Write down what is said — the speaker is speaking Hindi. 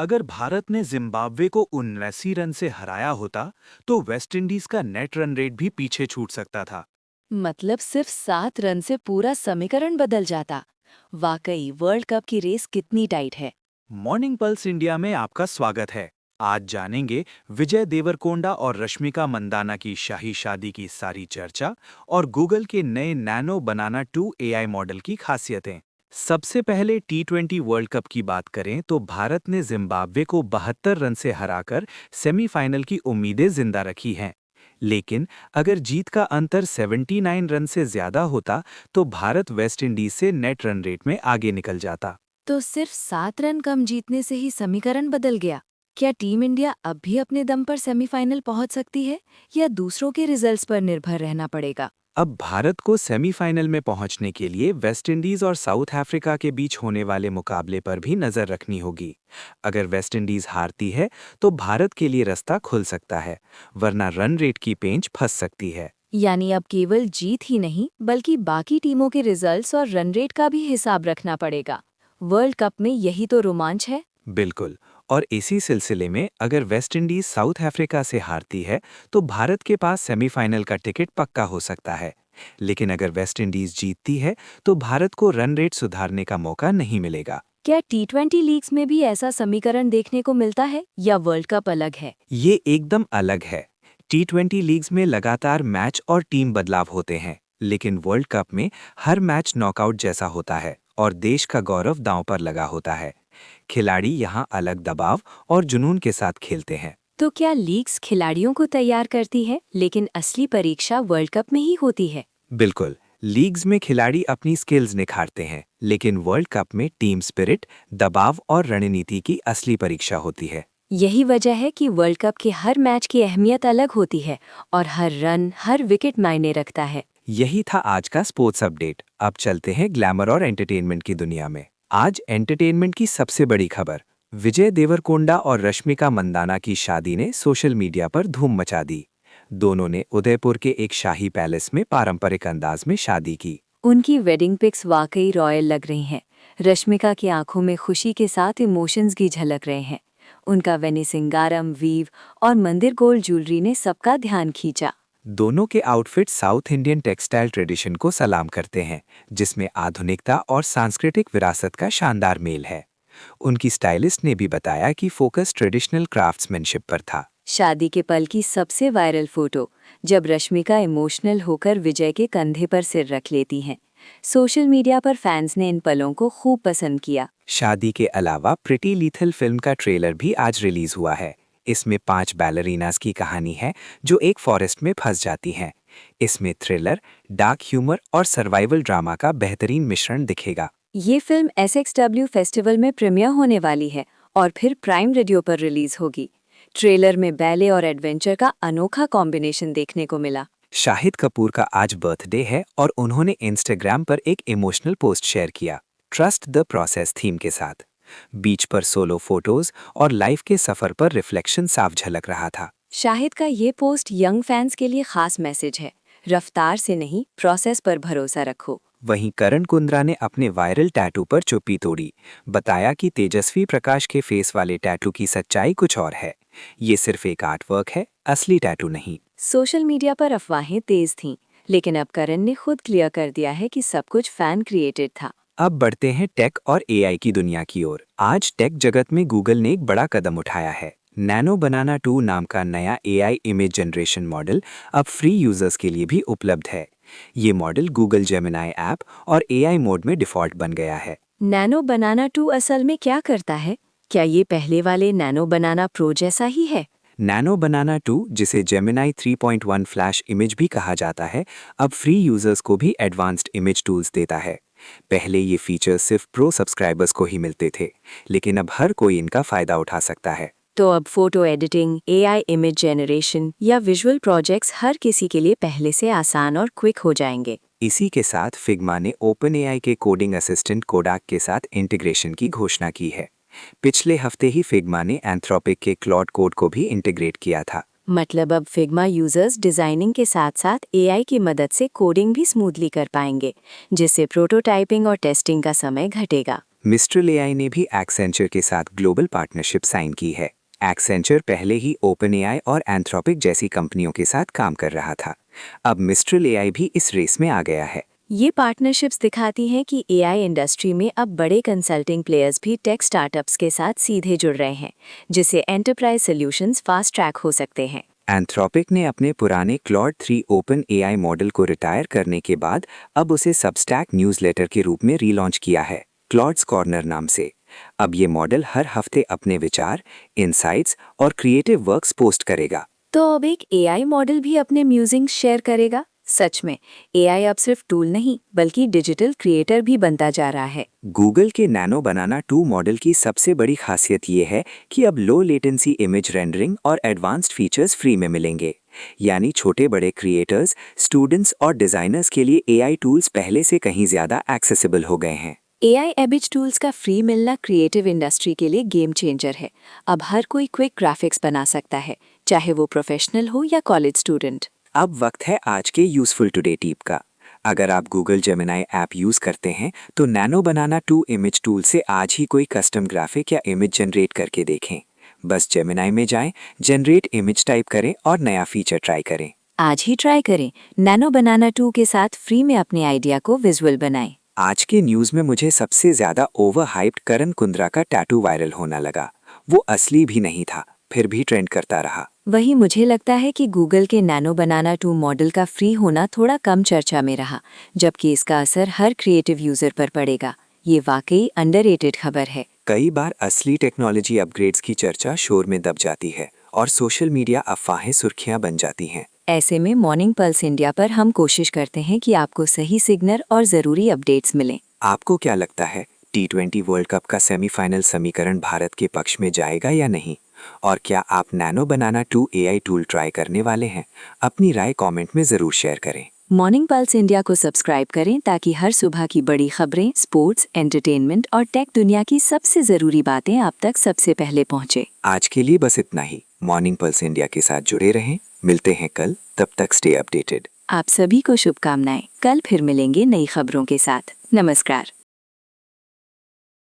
अगर भारत ने जिम्बाब्वे को 79 रन से हराया होता तो वेस्टइंडीज का नेट रन रेट भी पीछे छूट सकता था। मतलब सिर्फ 7 रन से पूरा समीकरण बदल जाता। वाकई वर्ल्ड कप की रेस कितनी टाइट है। मॉर्निंग पल्स इंडिया में आपका स्वागत है। आज जानेंगे विजय देवरकोंडा और रश्मिका मंदाना की शाही शादी की सारी चर्चा और गूगल के नए नैनो बनाना 2 एआई मॉडल की खासियतें। सबसे पहले टी20 वर्ल्ड कप की बात करें तो भारत ने जिम्बाब्वे को 72 रन से हराकर सेमीफाइनल की उम्मीदें जिंदा रखी हैं। लेकिन अगर जीत का अंतर 79 रन से ज्यादा होता तो भारत वेस्ट इंडीज से नेट रन रेट में आगे निकल जाता। तो सिर्फ 7 रन कम जीतने से ही समीकरण बदल गया। क्या टीम इंडिया अब भी अपने दम पर सेमीफाइनल पहुंच सकती है या दूसरों के रिजल्ट्स पर निर्भर रहना पड़ेगा? अब भारत को सेमीफाइनल में पहुंचने के लिए वेस्टइंडीज और साउथ अफ्रीका के बीच होने वाले मुकाबले पर भी नजर रखनी होगी। अगर वेस्टइंडीज हारती है तो भारत के लिए रास्ता खुल सकता है, वरना रन रेट की पेंच फंस सकती है। यानी अब केवल जीत ही नहीं बल्कि बाकी टीमों के रिजल्ट्स और रन रेट का भी हिसाब रखना पड़ेगा। वर्ल्ड कप में यही तो रोमांच है। बिल्कुल। और इसी सिलसिले में अगर वेस्टइंडीज साउथ अफ्रीका से हारती है तो भारत के पास सेमीफाइनल का टिकट पक्का हो सकता है। लेकिन अगर वेस्टइंडीज जीतती है तो भारत को रन रेट सुधारने का मौका नहीं मिलेगा। क्या टी20 लीग्स में भी ऐसा समीकरण देखने को मिलता है या वर्ल्ड कप अलग है? ये एकदम अलग है। टी20 लीग्स में लगातार मैच और टीम बदलाव होते हैं, लेकिन वर्ल्ड कप में हर मैच नॉकआउट जैसा होता है और देश का गौरव दांव पर लगा होता है। खिलाड़ी यहाँ अलग दबाव और जुनून के साथ खेलते हैं। तो क्या लीग्स खिलाड़ियों को तैयार करती है लेकिन असली परीक्षा वर्ल्ड कप में ही होती है? बिल्कुल। लीग्स में खिलाड़ी अपनी स्किल्स निखारते हैं, लेकिन वर्ल्ड कप में टीम स्पिरिट, दबाव और रणनीति की असली परीक्षा होती है। यही वजह है कि वर्ल्ड कप के हर मैच की अहमियत अलग होती है और हर रन हर विकेट मायने रखता है। यही था आज का स्पोर्ट्स अपडेट। अब चलते हैं ग्लैमर और एंटरटेनमेंट की दुनिया में। आज एंटरटेनमेंट की सबसे बड़ी खबर, विजय देवरकोंडा और रश्मिका मंदाना की शादी ने सोशल मीडिया पर धूम मचा दी। दोनों ने उदयपुर के एक शाही पैलेस में पारंपरिक अंदाज में शादी की। उनकी वेडिंग पिक्स वाकई रॉयल लग रही हैं। रश्मिका की आंखों में खुशी के साथ इमोशंस की झलक रहे हैं। उनका वेनी सिंगारम, वीव और मंदिर गोल्ड ज्वेलरी ने सबका ध्यान खींचा। दोनों के outfit south Indian textile tradition को सलाम करते हैं, जिसमें आधुनिकता और सांस्कृतिक विरासत का शानदार मेल है। उनकी स्टाइलिस्ट ने भी बताया कि फोकस ट्रेडिशनल क्राफ्ट्समैनशिप पर था। शादी के पल की सबसे वायरल फोटो, जब रश्मिका इमोशनल होकर विजय के कंधे पर सिर रख लेती हैं। सोशल मीडिया पर फैंस ने इन पलों को खूब पसंद किया। शादी के अलावा प्रिटी लीथल फिल्म का ट्रेलर भी आज रिलीज हुआ है। इसमें 5 बैलरीनास की कहानी है जो एक फॉरेस्ट में फंस जाती हैं। इसमें थ्रिलर, डार्क ह्यूमर और सर्वाइवल ड्रामा का बेहतरीन मिश्रण दिखेगा। ये फिल्म SXW फेस्टिवल में प्रीमियर होने वाली है और फिर प्राइम वीडियो पर रिलीज होगी। ट्रेलर में बैले और एडवेंचर का अनोखा कॉम्बिनेशन देखने को मिला। शाहिद कपूर का आज बर्थडे है और उन्होंने इंस्टाग्राम पर एक इमोशनल पोस्ट शेयर किया, ट्रस्ट द प्रोसेस थीम के साथ। बीच पर सोलो फोटोज और लाइफ के सफर पर रिफ्लेक्शन साफ झलक रहा था। शाहिद का ये पोस्ट यंग फैंस के लिए खास मैसेज है। रफ्तार से नहीं, प्रोसेस पर भरोसा रखो। वहीं करण कुंद्रा ने अपने वायरल टैटू पर चुप्पी तोड़ी, बताया कि तेजस्वी प्रकाश के फेस वाले टैटू की सच्चाई कुछ और है। ये सिर्फ एक आर्ट वर्क है, असली टैटू नहीं। सोशल मीडिया पर अफवाहें तेज थीं, लेकिन अब करण ने खुद क्लियर कर दिया है कि सब कुछ फैन क्रिएटेड था। अब बढ़ते हैं टेक और एआई की दुनिया की ओर। आज टेक जगत में गूगल ने एक बड़ा कदम उठाया है। नैनो बनाना 2 नाम का नया एआई इमेज जनरेशन मॉडल अब फ्री यूजर्स के लिए भी उपलब्ध है। ये मॉडल गूगल जेमिनाई ऐप और एआई मोड में डिफ़ॉल्ट बन गया है। नैनो बनाना 2 असल में क्या करता है? क्या ये पहले वाले नैनो बनाना प्रो जैसा ही है? नैनो बनाना 2, जिसे जेमिनाई 3.1 फ्लैश इमेज भी कहा जाता है, अब फ्री यूजर्स को भी एडवांस्ड इमेज टूल्स देता है। पहले ये फीचर्स सिर्फ प्रो सब्सक्राइबर्स को ही मिलते थे, लेकिन अब हर कोई इनका फायदा उठा सकता है। तो अब photo editing, AI image generation या विजुअल प्रोजेक्ट्स हर किसी के लिए पहले से आसान और क्विक हो जाएंगे। इसी के साथ फिग्मा ने ओपन एआई के कोडिंग असिस्टेंट कोडाक के साथ इंटीग्रेशन की घोषणा की है। पिछले हफ्ते ही फिग्मा ने एंथ्रोपिक के क्लॉड कोड को भी इंटीग्रेट किया था। मतलब अब फिग्मा यूजर्स डिजाइनिंग के साथ साथ AI की मदद से कोडिंग भी स्मूथली कर पाएंगे, जिससे प्रोटोटाइपिंग और टेस्टिंग का समय घटेगा। मिस्ट्रल एआई ने भी एक्सेंचर के साथ ग्लोबल पार्टनरशिप साइन की है। एक्सेंचर पहले ही ओपन एआई और एंथ्रोपिक जैसी कंपनियों के साथ काम कर रहा था। अब मिस्ट्रल एआई भी इस रेस में आ गया है। ये पार्टनरशिप्स दिखाती हैं कि एआई इंडस्ट्री में अब बड़े कंसल्टिंग प्लेयर्स भी टेक स्टार्टअप्स के साथ सीधे जुड़ रहे हैं, जिससे एंटरप्राइज सॉल्यूशंस फास्ट ट्रैक हो सकते हैं। एंथ्रोपिक ने अपने पुराने क्लॉड 3 ओपन एआई मॉडल को रिटायर करने के बाद अब उसे सबस्टैक न्यूज़लेटर के रूप में रीलॉन्च किया है, क्लॉड्स कॉर्नर नाम से। अब ये मॉडल हर हफ्ते अपने विचार, इनसाइट्स और क्रिएटिव वर्क्स पोस्ट करेगा। तो अब एक एआई मॉडल भी अपने म्यूजिंग्स शेयर करेगा। सच में एआई अब सिर्फ टूल नहीं बल्कि डिजिटल क्रिएटर भी बनता जा रहा है। गूगल के नैनो बनाना 2 मॉडल की सबसे बड़ी खासियत ये है कि अब लो लेटेंसी इमेज रेंडरिंग और एडवांस्ड फीचर्स फ्री में मिलेंगे। यानी छोटे बड़े क्रिएटर्स, स्टूडेंट्स और डिजाइनर्स के लिए एआई टूल्स पहले से कहीं ज़्यादा एक्सेसिबल हो गए हैं। एआई एबिज टूल्स का फ्री मिलना क्रिएटिव इंडस्ट्री के लिए गेम चेंजर है। अब हर कोई क्विक ग्राफिक्स बना सकता है, चाहे वो प्रोफेशनल हो या कॉलेज स्टूडेंट। अब वक्त है आज के यूजफुल टुडे टिप का। अगर आप गूगल जेमिनाई ऐप यूज़ करते हैं तो नैनो बनाना 2 इमेज टूल से आज ही कोई कस्टम ग्राफिक या इमेज जनरेट करके देखें। बस जेमिनाई में जाएं, जनरेट इमेज टाइप करें और नया फीचर ट्राई करें। आज ही ट्राई करें। नैनो बनाना 2 के साथ फ्री में अपने आइडिया को विजुअल बनाएं। आज के न्यूज़ में मुझे सबसे ज़्यादा ओवर हाइप्ड करण कुंद्रा का टैटू वायरल होना लगा। वो असली भी नहीं था, फिर भी ट्रेंड करता रहा। वही मुझे लगता है कि गूगल के नैनो बनाना 2 मॉडल का फ्री होना थोड़ा कम चर्चा में रहा, जबकि इसका असर हर क्रिएटिव यूजर पर पड़ेगा। ये वाकई अंडररेटेड खबर है। कई बार असली टेक्नोलॉजी अपग्रेड्स की चर्चा शोर में दब जाती है और सोशल मीडिया अफवाहें सुर्खियां बन जाती हैं। ऐसे में मॉर्निंग पल्स इंडिया पर हम कोशिश करते हैं कि आपको सही सिग्नल और ज़रूरी अपडेट्स मिलें। आपको क्या लगता है, T20 वर्ल्ड कप का सेमीफाइनल समीकरण भारत के पक्ष में जाएगा या नहीं? और क्या आप नैनो बनाना 2 एआई टूल ट्राई करने वाले हैं? अपनी राय कमेंट में ज़रूर शेयर करें। मॉर्निंग पल्स इंडिया को सब्सक्राइब करें ताकि हर सुबह की बड़ी खबरें, स्पोर्ट्स, एंटरटेनमेंट और टेक दुनिया की सबसे ज़रूरी बातें आप तक सबसे पहले पहुंचे। आज के लिए बस इतना ही। मॉर्निंग पल्स इंडिया के साथ जुड़े रहें। मिलते हैं कल, तब तक स्टे अपडेटेड। आप सभी को शुभकामनाएं। कल फिर मिलेंगे नई खबरों के साथ। नमस्कार।